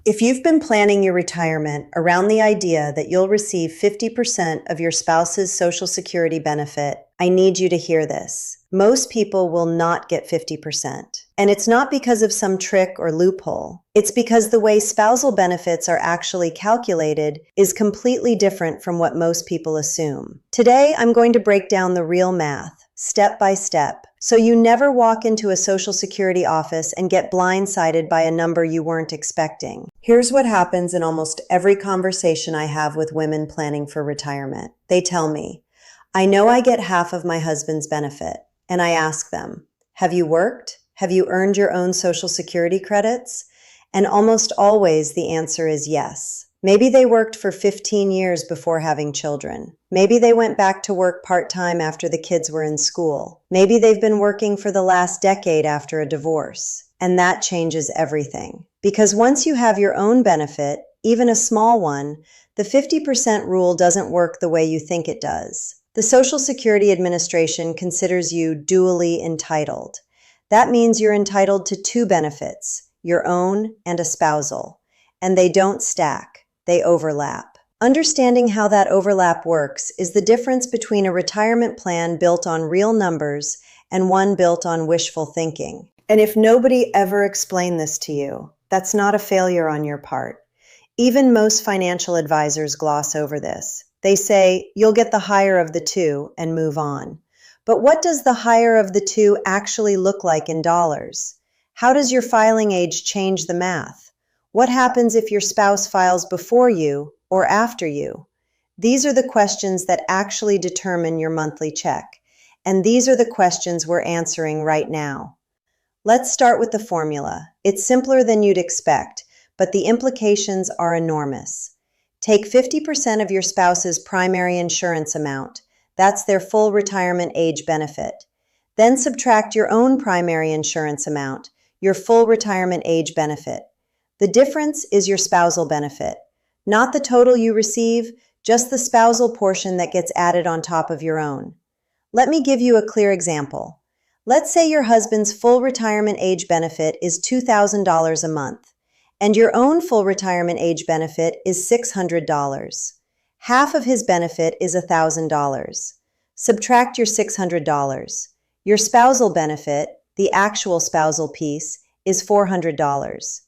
If you've been planning your retirement around the idea that you'll receive 50% of your spouse's Social Security benefit, I need you to hear this. Most people will not get 50%. And it's not because of some trick or loophole. It's because the way spousal benefits are actually calculated is completely different from what most people assume. Today, I'm going to break down the real math, step by step, so you never walk into a Social Security office and get blindsided by a number you weren't expecting. Here's what happens in almost every conversation I have with women planning for retirement. They tell me, I know I get half of my husband's benefit. And I ask them, have you worked? Have you earned your own Social Security credits? And almost always the answer is yes. Maybe they worked for 15 years before having children. Maybe they went back to work part-time after the kids were in school. Maybe they've been working for the last decade after a divorce. And that changes everything. Because once you have your own benefit, even a small one, the 50% rule doesn't work the way you think it does. The Social Security Administration considers you dually entitled. That means you're entitled to two benefits, your own and a spousal. And they don't stack, they overlap. Understanding how that overlap works is the difference between a retirement plan built on real numbers and one built on wishful thinking. And if nobody ever explained this to you, that's not a failure on your part. Even most financial advisors gloss over this. They say, you'll get the higher of the two and move on. But what does the higher of the two actually look like in dollars? How does your filing age change the math? What happens if your spouse files before you or after you? These are the questions that actually determine your monthly check. And these are the questions we're answering right now. Let's start with the formula. It's simpler than you'd expect, but the implications are enormous. Take 50% of your spouse's primary insurance amount. That's their full retirement age benefit. Then subtract your own primary insurance amount, your full retirement age benefit. The difference is your spousal benefit. Not the total you receive, just the spousal portion that gets added on top of your own. Let me give you a clear example. Let's say your husband's full retirement age benefit is $2,000 a month. And your own full retirement age benefit is $600. Half of his benefit is $1,000. Subtract your $600. Your spousal benefit, the actual spousal piece, is $400.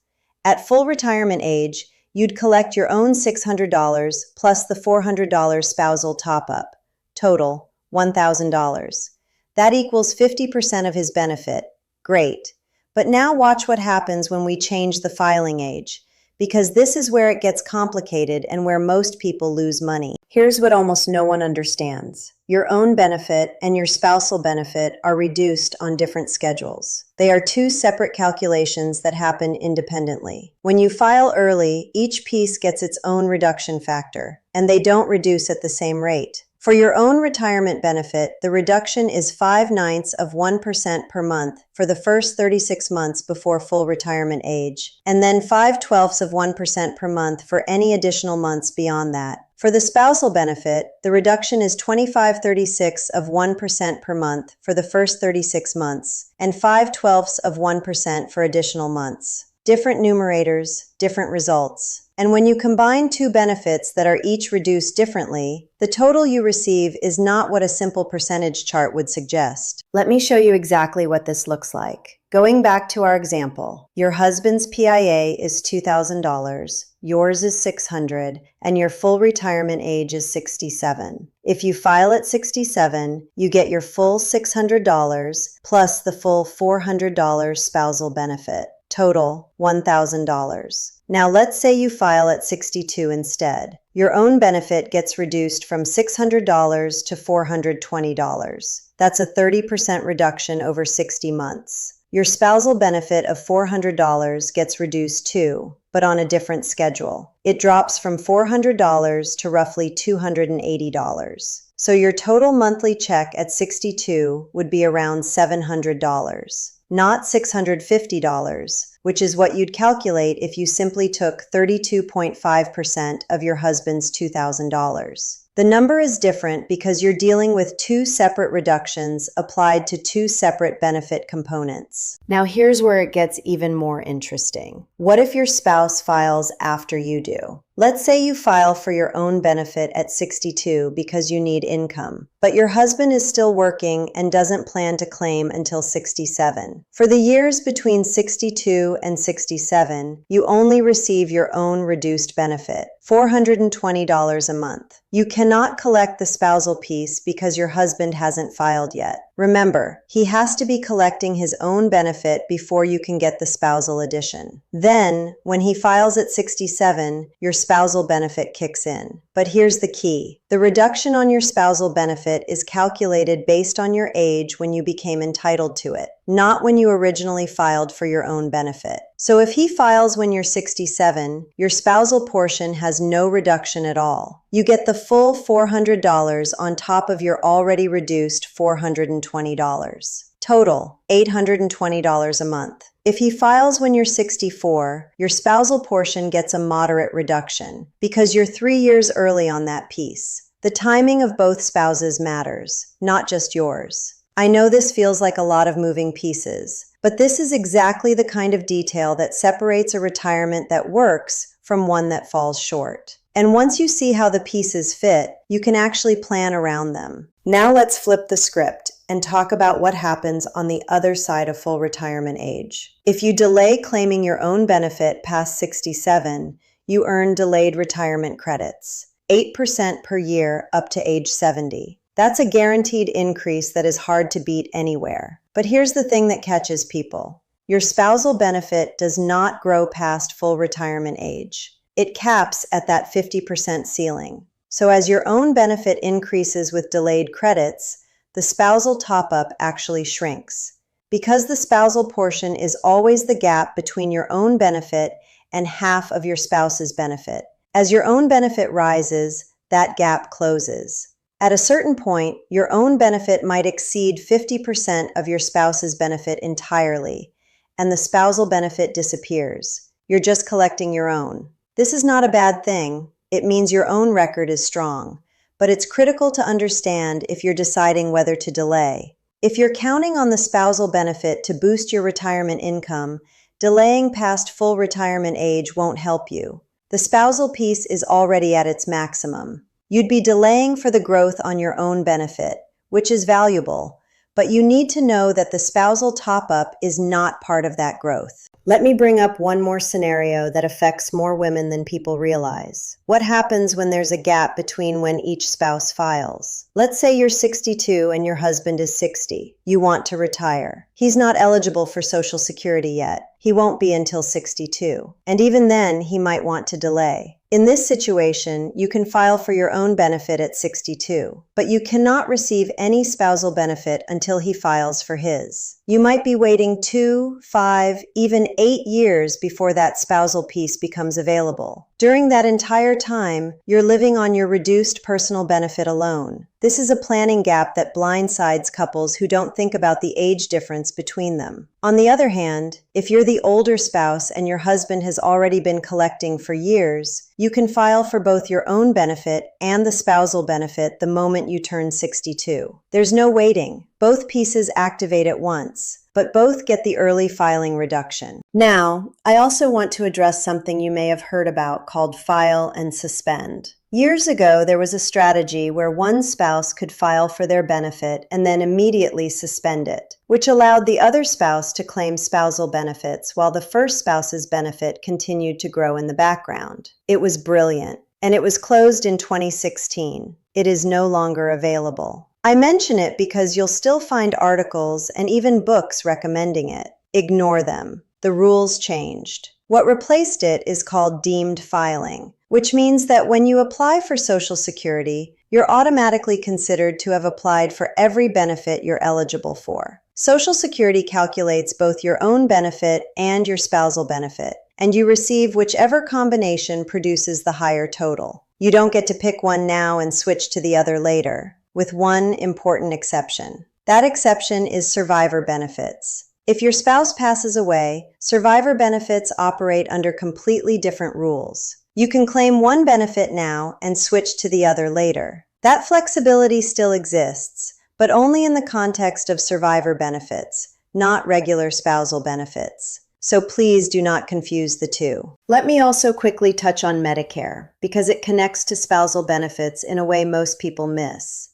At full retirement age, you'd collect your own $600 plus the $400 spousal top-up. Total, $1,000. That equals 50% of his benefit. Great. But now watch what happens when we change the filing age, because this is where it gets complicated and where most people lose money. Here's what almost no one understands. Your own benefit and your spousal benefit are reduced on different schedules. They are two separate calculations that happen independently. When you file early, each piece gets its own reduction factor, and they don't reduce at the same rate. For your own retirement benefit, the reduction is 0.5% per month for the first 36 months before full retirement age, and then 0.5% per month for any additional months beyond that. For the spousal benefit, the reduction is 0.2536% per month for the first 36 months, and 0.512% for additional months. Different numerators, different results. And when you combine two benefits that are each reduced differently, the total you receive is not what a simple percentage chart would suggest. Let me show you exactly what this looks like. Going back to our example, your husband's PIA is $2,000, yours is $600, and your full retirement age is 67. If you file at 67, you get your full $600 plus the full $400 spousal benefit. Total, $1,000. Now let's say you file at 62 instead. Your own benefit gets reduced from $600 to $420. That's a 30% reduction over 60 months. Your spousal benefit of $400 gets reduced too, but on a different schedule. It drops from $400 to roughly $280. So your total monthly check at 62 would be around $700. Not $650, which is what you'd calculate if you simply took 32.5% of your husband's $2,000. The number is different because you're dealing with two separate reductions applied to two separate benefit components. Now here's where it gets even more interesting. What if your spouse files after you do? Let's say you file for your own benefit at 62 because you need income, but your husband is still working and doesn't plan to claim until 67. For the years between 62 and 67, you only receive your own reduced benefit, $420 a month. You cannot collect the spousal piece because your husband hasn't filed yet. Remember, he has to be collecting his own benefit before you can get the spousal addition. Then, when he files at 67, your spousal benefit kicks in. But here's the key. The reduction on your spousal benefit is calculated based on your age when you became entitled to it, not when you originally filed for your own benefit. So if he files when you're 67, your spousal portion has no reduction at all. You get the full $400 on top of your already reduced $420. Total, $820 a month. If he files when you're 64, your spousal portion gets a moderate reduction because you're 3 years early on that piece. The timing of both spouses matters, not just yours. I know this feels like a lot of moving pieces, but this is exactly the kind of detail that separates a retirement that works from one that falls short. And once you see how the pieces fit, you can actually plan around them. Now let's flip the script and talk about what happens on the other side of full retirement age. If you delay claiming your own benefit past 67, you earn delayed retirement credits, 8% per year up to age 70. That's a guaranteed increase that is hard to beat anywhere. But here's the thing that catches people. Your spousal benefit does not grow past full retirement age. It caps at that 50% ceiling. So as your own benefit increases with delayed credits, the spousal top-up actually shrinks. Because the spousal portion is always the gap between your own benefit and half of your spouse's benefit. As your own benefit rises, that gap closes. At a certain point, your own benefit might exceed 50% of your spouse's benefit entirely, and the spousal benefit disappears. You're just collecting your own. This is not a bad thing. It means your own record is strong, but it's critical to understand if you're deciding whether to delay. If you're counting on the spousal benefit to boost your retirement income, delaying past full retirement age won't help you. The spousal piece is already at its maximum. You'd be delaying for the growth on your own benefit, which is valuable, but you need to know that the spousal top-up is not part of that growth. Let me bring up one more scenario that affects more women than people realize. What happens when there's a gap between when each spouse files? Let's say you're 62 and your husband is 60. You want to retire. He's not eligible for Social Security yet. He won't be until 62. And even then, he might want to delay. In this situation, you can file for your own benefit at 62, but you cannot receive any spousal benefit until he files for his. You might be waiting 2, 5, even 8 years before that spousal piece becomes available. During that entire time, you're living on your reduced personal benefit alone. This is a planning gap that blindsides couples who don't think about the age difference between them. On the other hand, if you're the older spouse and your husband has already been collecting for years, you can file for both your own benefit and the spousal benefit the moment you turn 62. There's no waiting. Both pieces activate at once, but both get the early filing reduction. Now, I also want to address something you may have heard about called file and suspend. Years ago, there was a strategy where one spouse could file for their benefit and then immediately suspend it, which allowed the other spouse to claim spousal benefits while the first spouse's benefit continued to grow in the background. It was brilliant, and it was closed in 2016. It is no longer available. I mention it because you'll still find articles and even books recommending it. Ignore them. The rules changed. What replaced it is called deemed filing, which means that when you apply for Social Security, you're automatically considered to have applied for every benefit you're eligible for. Social Security calculates both your own benefit and your spousal benefit, and you receive whichever combination produces the higher total. You don't get to pick one now and switch to the other later, with one important exception. That exception is survivor benefits. If your spouse passes away, survivor benefits operate under completely different rules. You can claim one benefit now and switch to the other later. That flexibility still exists, but only in the context of survivor benefits, not regular spousal benefits. So please do not confuse the two. Let me also quickly touch on Medicare, because it connects to spousal benefits in a way most people miss.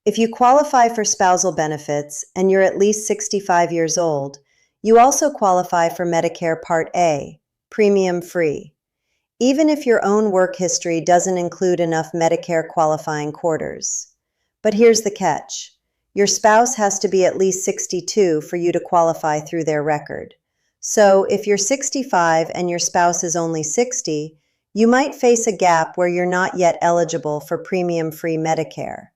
If you qualify for spousal benefits and you're at least 65 years old, you also qualify for Medicare Part A, premium free, even if your own work history doesn't include enough Medicare qualifying quarters. But here's the catch. Your spouse has to be at least 62 for you to qualify through their record. So if you're 65 and your spouse is only 60, you might face a gap where you're not yet eligible for premium-free Medicare.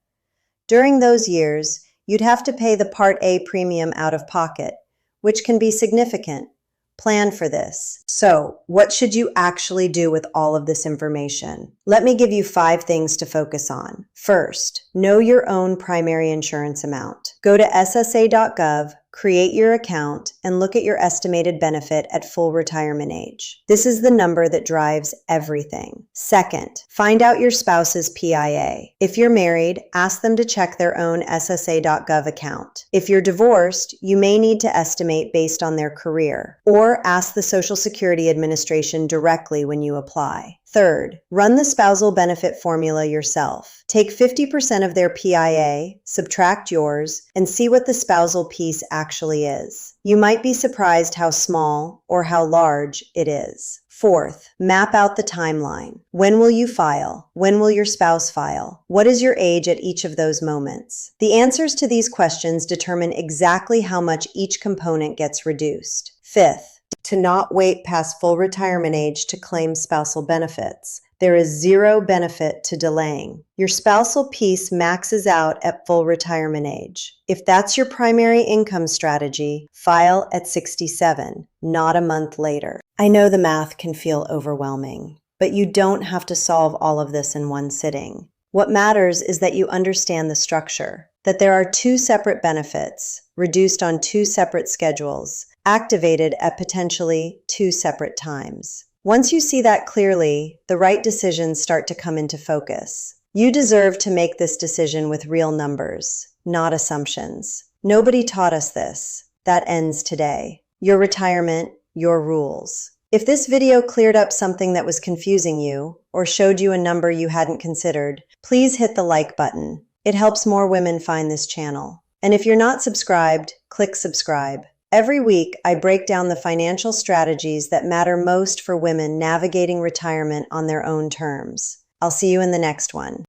During those years, you'd have to pay the Part A premium out of pocket, which can be significant. Plan for this. So, what should you actually do with all of this information? Let me give you 5 things to focus on. First, know your own primary insurance amount. Go to ssa.gov, create your account, and look at your estimated benefit at full retirement age. This is the number that drives everything. Second, find out your spouse's PIA. If you're married, ask them to check their own ssa.gov account. If you're divorced, you may need to estimate based on their career, or ask the Social Security Administration directly when you apply. Third, run the spousal benefit formula yourself. Take 50% of their PIA, subtract yours, and see what the spousal piece actually is. You might be surprised how small or how large it is. Fourth, map out the timeline. When will you file? When will your spouse file? What is your age at each of those moments? The answers to these questions determine exactly how much each component gets reduced. Fifth, to not wait past full retirement age to claim spousal benefits. There is zero benefit to delaying. Your spousal piece maxes out at full retirement age. If that's your primary income strategy, file at 67, not a month later. I know the math can feel overwhelming, but you don't have to solve all of this in one sitting. What matters is that you understand the structure, that there are 2 separate benefits, reduced on 2 separate schedules, activated at potentially 2 separate times. Once you see that clearly, the right decisions start to come into focus. You deserve to make this decision with real numbers, not assumptions. Nobody taught us this. That ends today. Your retirement, your rules. If this video cleared up something that was confusing you, or showed you a number you hadn't considered, please hit the like button. It helps more women find this channel. And if you're not subscribed, click subscribe. Every week, I break down the financial strategies that matter most for women navigating retirement on their own terms. I'll see you in the next one.